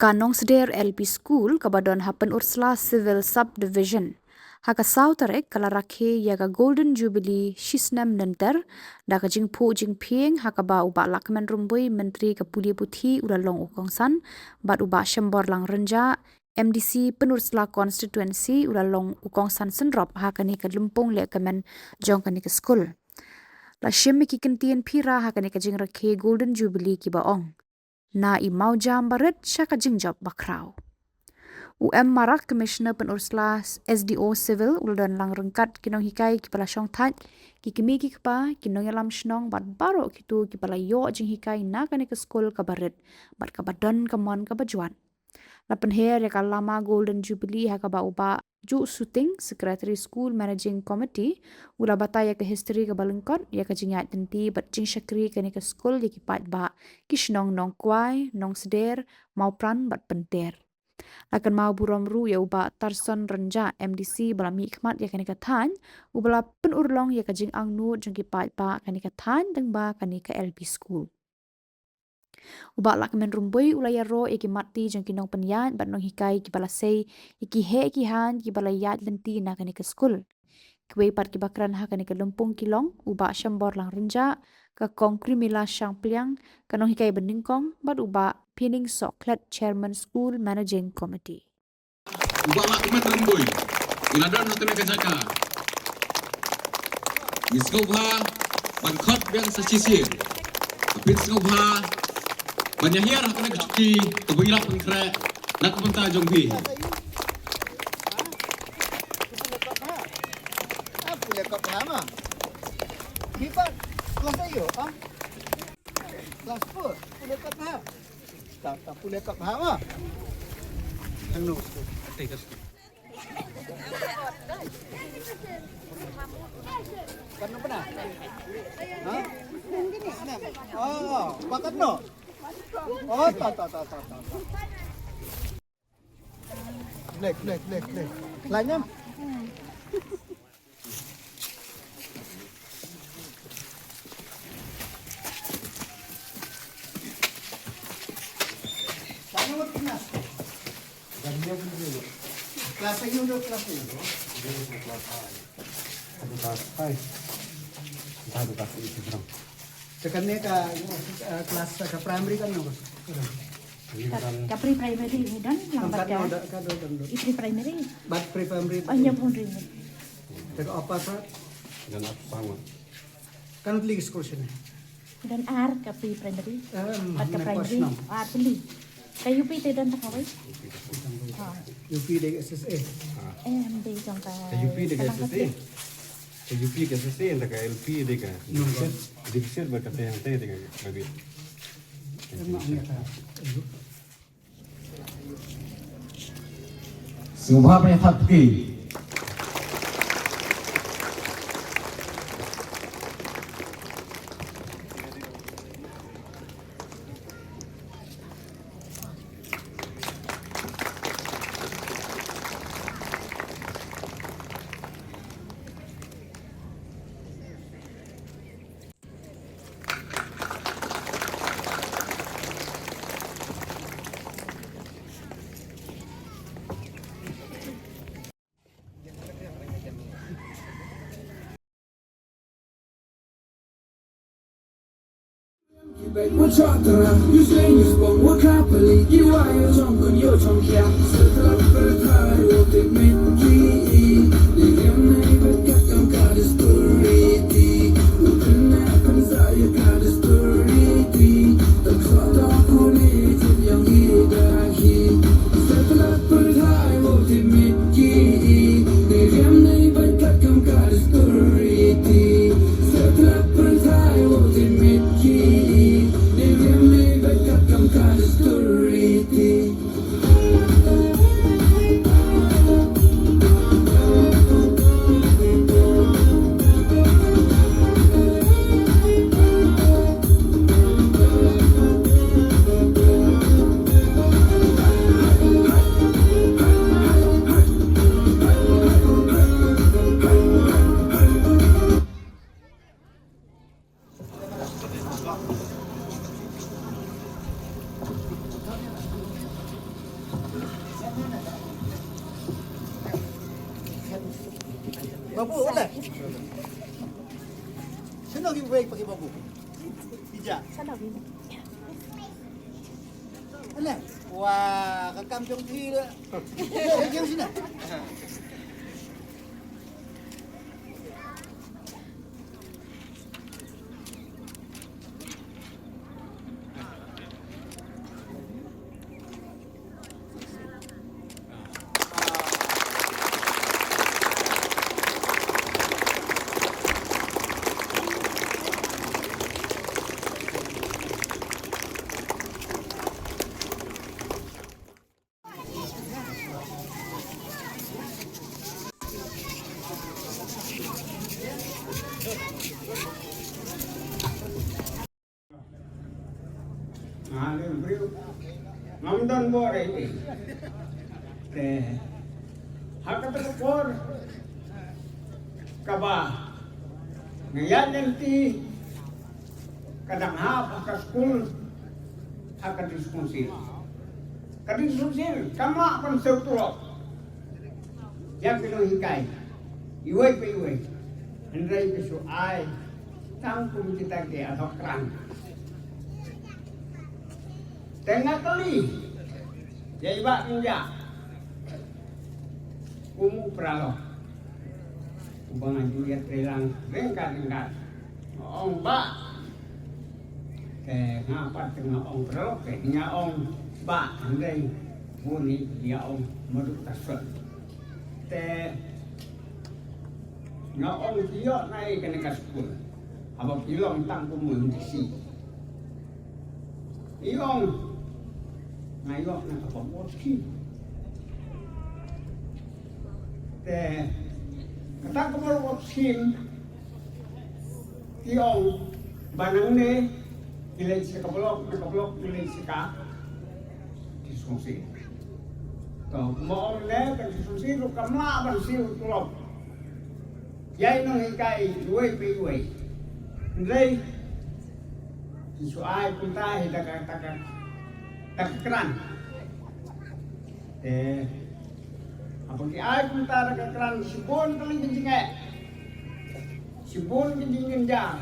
ka Nongsder LP Skul kabadon Pynursla Civil Subdivision. Haka sautarek kala Rakhe yaga Golden Jubilee shisnam nenter da ka Jingpo Jingping haka ba uba lakmen rumbui menteri ka Pulia Puthi ulalong ukongsan bat uba Shambor lang renja MDC Pynursla constituency ulalong ukongsan senrop haka ni ka lumpung le kamen jong ka ni ka Skul. La shim ki kentien pira haka ni ka Jing Rakhe Golden Jubilee ki baong. Na i Mawjam Barit syaka Jingjop Bakhraw. Marak Commissioner Pynursla SDO Civil uladon lang rengkat kinong hikai kipala syong tat ki kimi ki kapa kinong yalam shnong bat baro kitu kipala yo jing hikai na kani ke Skul ka Barit bat kabadon kamon ka bajuan. Lapan her ya lama Golden Jubilee haka ba uba ju shooting Secretary School Managing Committee ula bataya ke history ka balengkot ya ka jingat tenti bat jing syakri kani ke Skul ya kipat ba kishnong nong kwai Nongsder mau pran bat penter. Lakan mau burom ru ya uba tarson renja MDC bala hikmat ya kani ka than ubala penurlong ya ka jing angnu jeng kipat ba kani ka than teng ba kani ka LP School. Uba lakmen rumbui ulaya ro eki mati jeng kinong penyat bat nong hikai ki bala sei iki he ki han ki bala yat lenti na kani ke Skul. Kwe pat ki bakran ha kani ke lumpung kilong uba Shambor lang renja ka kongkri mila syang pliang kanong hikai beningkong bat uba pining soklet chairman School Managing Committee. Uba lakmen rumbui uladon hatene ka jaka. Miskobha bankot biang sasisir. Apit skobha Banyahir akan kecuki kebelah pengkret nak pentas jongbi. Apa lekap nama? Kita kelas ayo, ah? Kelas apa? Lekap ha? Tak lekap ha? Yang no. Tegas. Kan benar? Hah? Oh, pakat no. Oh, tak. Lek. Lanyam. Sana mo pinas. Ganyan mo dito. Klase yun do klase. Kelas 5. Sekarang ka kelas ke primary kan no? Ka pre-primary dan lambat ka. Ipre primary. Bat pre-primary. Anya pun rin. Teka apa sa? Dan apa sama? Kan lagi sekolah sini. Dan R ka pre-primary. At ka Pas primary. enam. Pili. Kayu pi dan tak kawai. UP dari SSA. MD jong ka. UP dengan SSA. UP ke SSA dan ke LP dengan division berkata yang teh dengan Barit. Subha Prefabki. What talk around? You say you spoke, what can't believe you are your tongue when you're tongue here. Settle up for the time, you'll take me to GE. The young neighbor got some kind of story. Open up and say you got a story. The clock on police, young leader, he. Settle up for the time, you'll take me to GE. The young neighbor got some kind of story. Settle up for the time, you'll take me to GE. Kind of story. babu boleh? Senang ibu baik pakai babu. Bijak. Sana đi. Alah. Wah, kakam jom thi dah. Yang sini. Ngamdan bor ini. Hakat Khubor kaba ngayan nanti kadang hap Skul akan diskusi. Kadiskusi kama akan seutulok. Yang kena hikai. Iwai pe iwai. Hendai kesu ai tangkum kita ke atau kerang. Tengah kali, ya iba minja, umu peralo, ubangan juga terang rengkat, ong ba, ngapa tengah ong peralo, nya ong ba, andai buni dia ong meruk tasut, nya ong dia naik kena Skul, abang Shillong tangkum mengisi, iong ngayon na khubborkhasi. Kata khubborkhasi tiong banang ne ilay sa kablok ilay sa diskusi. To moong ne diskusi ro kamla ban siu tulop. Yai nang hikai duwe pe duwe. Ndai isuai punta hidaka takran. Apagi ay punta takran sibon kali kencing sibon kencing jar.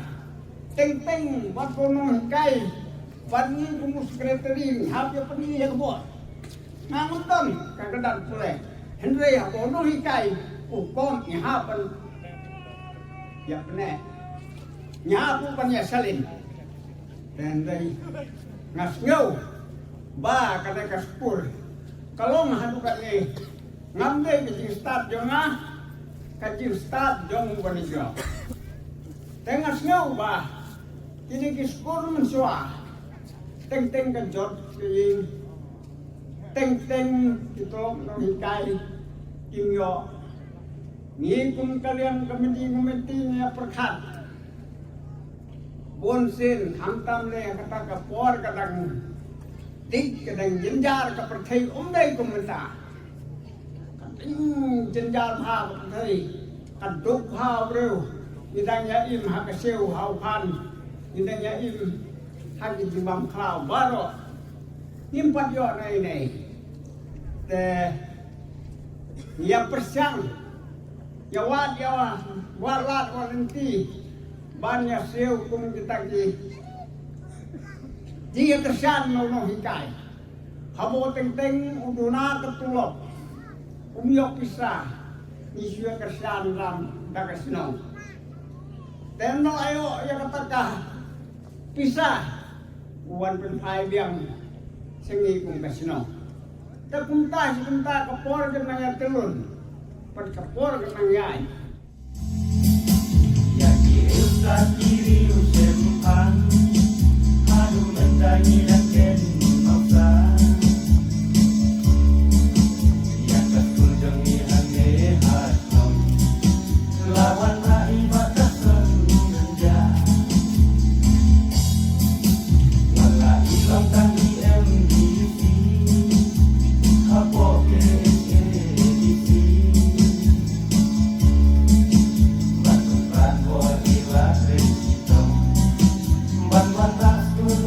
Teng buat kono hikai. Bani kumus sekretari hapya pergi ya kebor. Ngangutan kagedan pule. Hendrai kono hikai ukom ihapan ya pene. Nyapu pan ya salin. Hendrai ngasngau ba kada Skul kalau mahadukat ni ngamde ke start jonga kajir start jong Khuborjylla tengah snow ba kini ke Skul mensua teng ke jot ke teng kita hikai Jingjop ni pun kalian komiti perkat bonsin hantam le kata kapor kadang dik kadang jenjar ke perthai umdai kumenta kadang jenjar bha perthai kaduk bha breu midang ya im hakaseu haupan midang ya im hagi jimbam Bakhraw baro nimpat yo nai ya persyang ya walat walanti banyak seu kum kita ki dia tersan no hikai. Habo teng uduna ketulok. Umyok pisah. Nisya kersan ram dakasno. Tenno ayo ya kataka pisah. Uwan penpai biang sengi kung kasno. Tapunta kapor ke nang telun. Pat kapor ke nang yai. Ya kiusan diri usempang mendangi dan ken maksa yang ketunjung ni hanya hatam lawan rai batas senja wala ilang tangi MDC Khubor KDC baturan boleh Rakhe ban tak Skul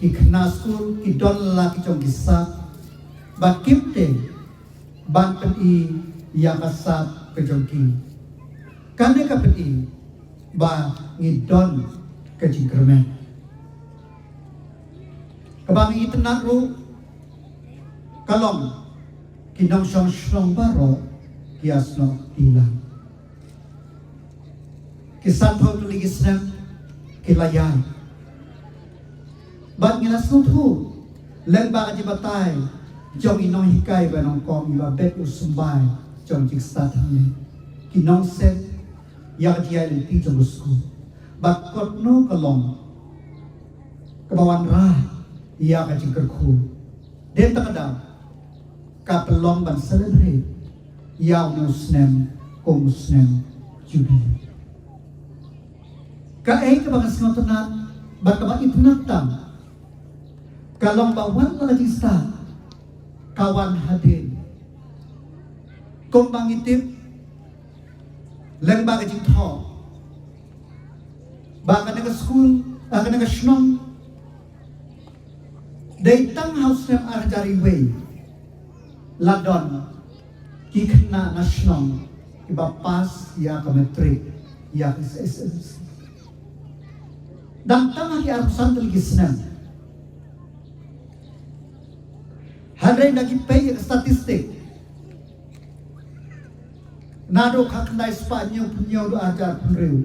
ki khna skul ki don la ki chong ki sa ba kipte ban pen I ya ka sa ke chong ki kane ka pen I ba ngi don ke jing kermen ka ba ngi tenat ru kalong ki nong Shillong baro ki asno tilang ki santo tu ligi senam ki layan bat ngila sutu len ba ji batai jong inong hikai ba nong kong ba bet usumbai jong jik statang ki Nongsder ya ji ai pi jong Skul bat kot no kalong kebawan ra ya ka jing kerku den takada ka pelong ban celebrate ya musnem ko musnem Jubilee ka ay ka bang sinotonat bat ka bang itunatang kalong bawan la jista kawan hadin kung bang itip lang ba ka jing tho ba ka naga Skul ka naga Shillong day tang house nem arjari way ladon ki khna na Shillong iba pas ya ka metrik ya ka SSC dan tang ki arusan teligi senam hadai nagi pay statistik nado khaknai spa nyo do ajar punreu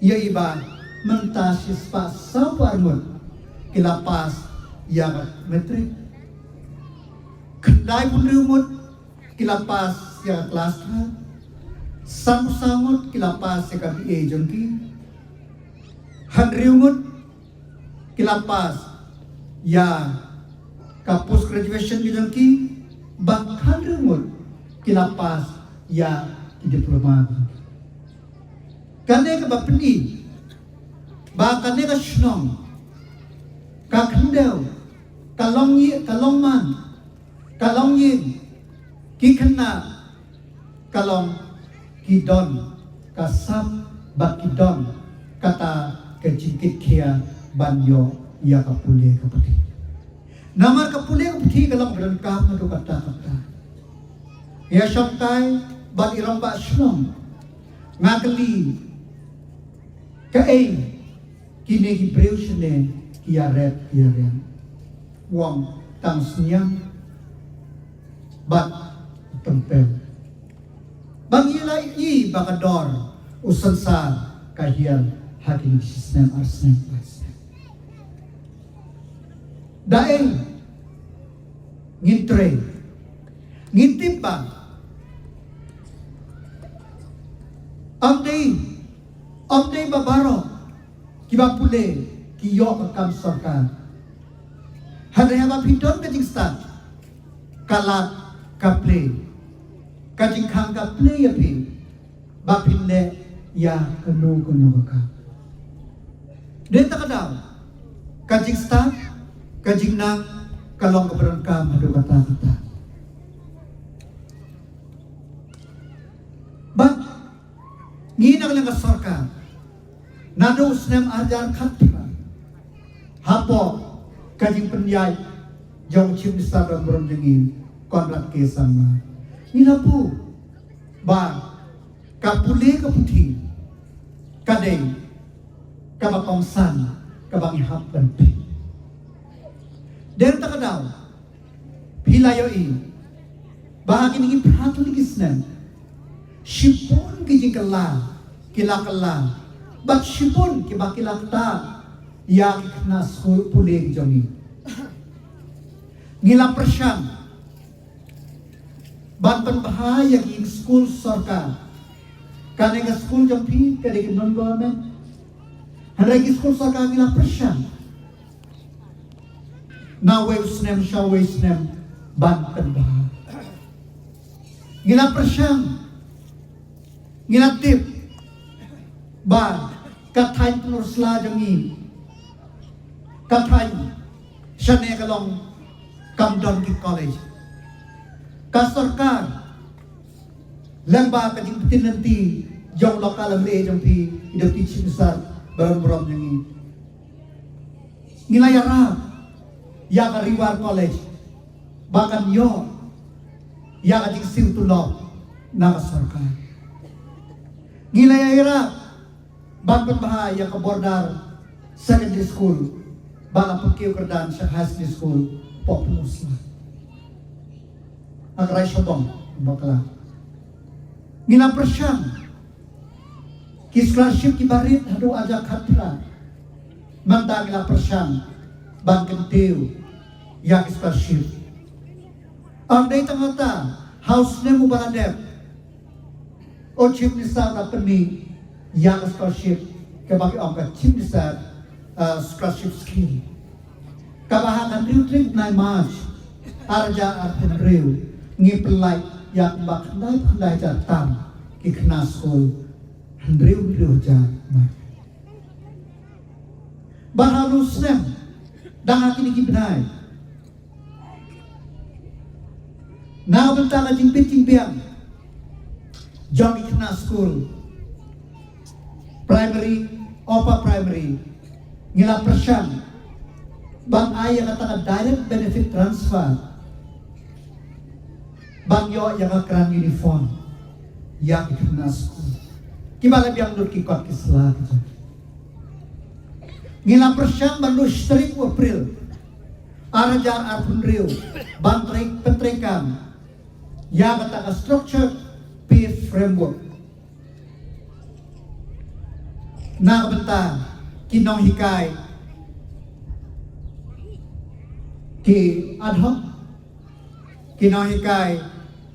ia iba mentasi spa saparmut kilapas ya metrik kendai punreu mut kilapas ya kelas sangut kilapas ya KPA jongki handriumut kilapas ya ka post graduation jongki bak handriumut kilapas ya diploma kane ka bapni ba kane ka Shillong ka khandeu kalongman kalongyin ki khna kalong kidon kasap bakidon kata kejikit kia banyo ya kapule kapati namar kapule kapati kalong berengkap na kata ya syamtai ban irong ba Shillong ngakli kae kini Hebrew shene kiaret wong tang senyam bat tempel bang ilai I bakador usansa kahian haking sistem arsnem daeng ngintre ngintip ba amdei babaro kiba pule ki yok kam sarkar hadai haba pidon ka jingstan kalat kaple kajing khang kaple ya pi ba pinne ya kanu ka den takadaw kajing stan kajing nang kalong keberangkam hadu kata but ngina lang ka sarkar nado usnem ajar khatra hapo kajing penyai jong chim Instagram berom jengi kontrak ke sama nila pu ba kapule kaputi kadeng kabakongsan kabang ihap dan pi den takadaw pilayoi bahagi ningi pratu ligisnen shipon kijikala kilakala bat shipon kibakilakta ya kena Skul pule jongi ngila persyam banten bahaya ki Skul sarkar kanega Skul jampi kanega non government hanragi Skul sarkar ngila persyam na wesnem shawesnem banten bahaya ngila persyam ngila tip ba kathay Pynursla jangi kathay shane kalong kamdon ki college ka sarkar lamba ka jing tinanti jong lokal amle jong pi idoti chimisar barom jangi Ngilayarap, ya ka Riwar College, bahkan yo, ya ka Jingsim Tulok, na sarkar. Ngilayarap, bahkan bahaya ke Bordar Secondary School, bahkan Pukiw Kerdan High School, Pynursla. Agray Shillong, bakla. Nginapersyang, ki scholarship ki Barit hadu aja khatra. Manda nginapersyang, bang kentiu, ya ki scholarship. Ang day tangata, house nemu baladep, o chief minister na peni, ya ki scholarship, kabagi ang ka chief minister scholarship scheme. Kabahakan riu trip na March, arja artin riu, ngipelai yak bakndai jatang kikna Skul riu jatang. Bahalus nem, dah kini kibnai. Na bentala jingpiang, jong kikna Skul, primary, upper primary, ngila persyang, bang ayah katakan direct benefit transfer, bang yo yang akran uniform, yang kikna Skul, kibala biang dur kikot kislah gitu. Ngila persyang bandu strik April, arajar arpun riu, bang pentrekan, yang katakan structure pay framework. Na benta kinong hikay ki ad hoc, kinong hikay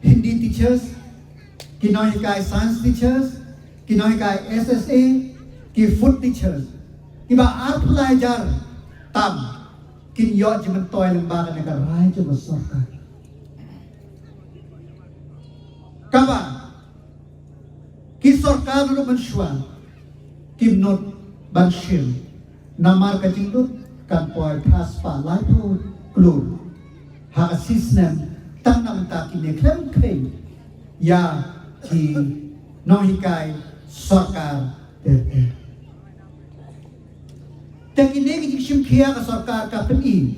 Hindi teachers, kinong hikay science teachers, kinong hikay SSA, ki food teachers. Iba arpulay jar tam kinyo jimentoy lembaga negara itu besarkan. Kaba ki sarkar lu mensyuan kimnot banshil namar kajingdut kan poy paspa laipu klur haka sisnem tang namta kini klem kay ya ki nohikai sarkar tete. Dan ini kita kia ke sarkar ka peni,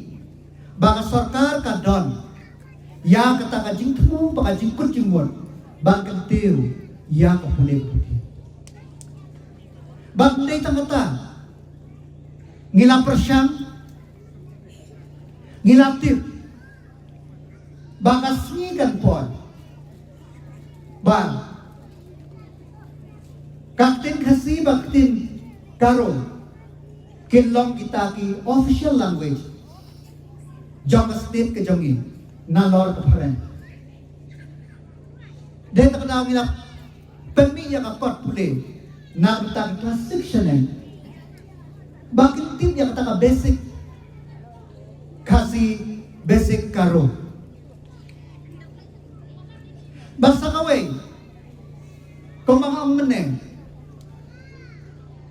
bang sarkar ka don, ya kata ka jingtemu, bang jingkut jingmut, bang kentiu, ya ka pulih putih. Bang day tamata, ngilang persyang, ngilang tip, bang asnikan pon, bang kaktin khasi baktin karo. Shillong kita ki official language, jong state ke jongi, na lor ke paren. Dan tak tahu kita pemilih yang akot pule, na kita kelas sectioning, bakin tim yang kata basic, kasi basic karo. Basta kaway, kung mga meneng,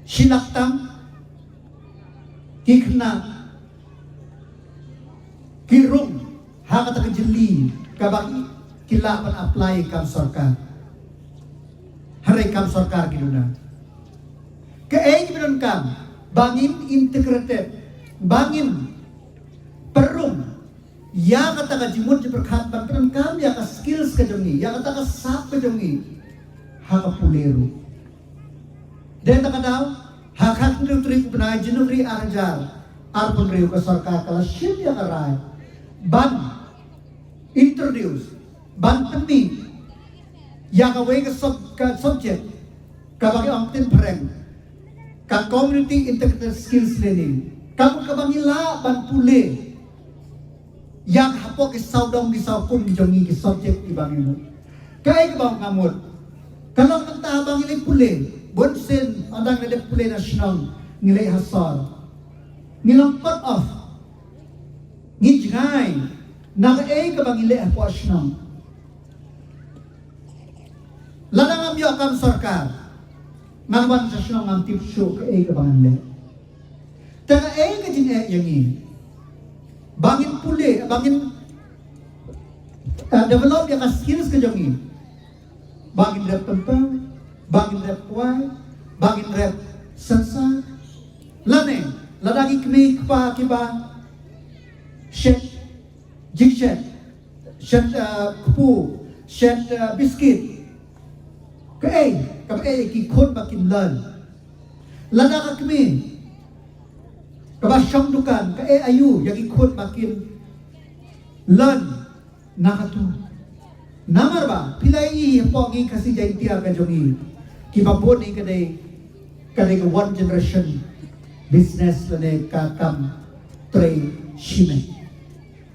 silaktang, kikna kirung haka taka jeli kabagi kilapan apply kam sarkar haray kam sarkar giluna kaeng binon kam bangin integrated bangin perum ya kata ka jimut jiperkhat binon kam ya ka skills ka jongi ya kata ka sap ka jongi haka puleru dan taka daw hak nutri kupna jinuri arjar arpun riu ke sarkar kala ship ya karai ban introduce ban peni ya ka way ka subject ka bagi amtin pareng ka community integrated skills learning ka bangila ban pule yang hapo ke saudong di saupun jongi ke subject ibangin kai ka bang ngamut kalau mentah bangilin pule bonsen andang na pule na Shillong ngilay hasar nilang part of ngijngay naka-ay ka bang ngilay po Shillong lanang amyo akam sarkar ngangwan sa Shillong ang tip show ka-ay ka bang ngilay taga-ay ka din yangi bangin pule bangin develop yung skills ka jongi bangin rep tentang bangin rep kuai, bangin rep sansa, lane ladagi kami kiba shed jingshet shed kupu shed biscuit ka ki khon makin lan lada kami kaba syam dukan ka ayu yang ikut makin lan nakatu namar ba pilai pongi kasih jaitia ka jongi ki babon ni kadai one generation business lane ka kam trade shime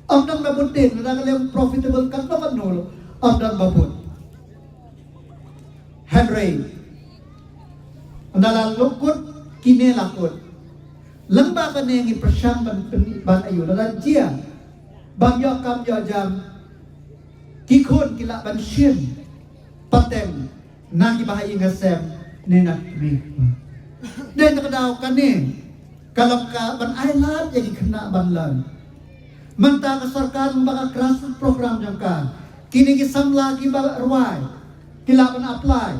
amdan babon din na kalem profitable kan ba nol amdan babon Henry andala lukut kine lakut lamba ka nengi prasyam ban ayu dalam dia bang yo kam yo jam kikun kila ban shin patem nagi bahai ngasem nenak mi den kadau kane kalau ka ban island jadi kena ban lan menta ka sarkar membaga keras program jangka kini ki samla ki ba ruai kila ban apply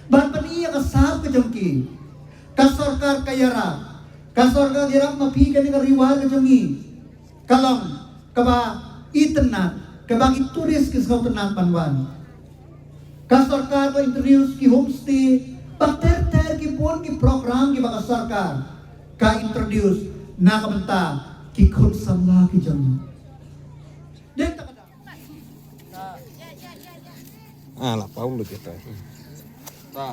ban paniya ka sahab ka jangki kasarkar kayara kasarkar dirap mapi kani riwal ke jongi kalong kaba itna kabagi turis ke sautan panwan kasarkar ko introduce ki homestay pater ki pon ki program ki baka sarkar ka introduce na kabanta ki khun samla ki jongi den takada lah Paul kita ta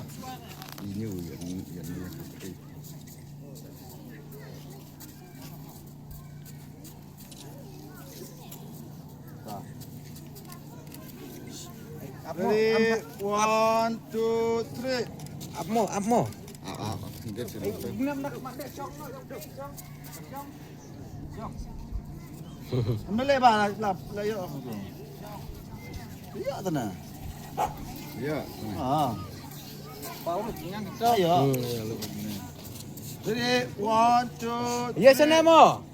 ini yang Ready, 1, 2, 3. up more. Mele ba la yo. Iya tanah. Ya. Paul yang kita ya. Ready, 1, 2. Ya sana mo.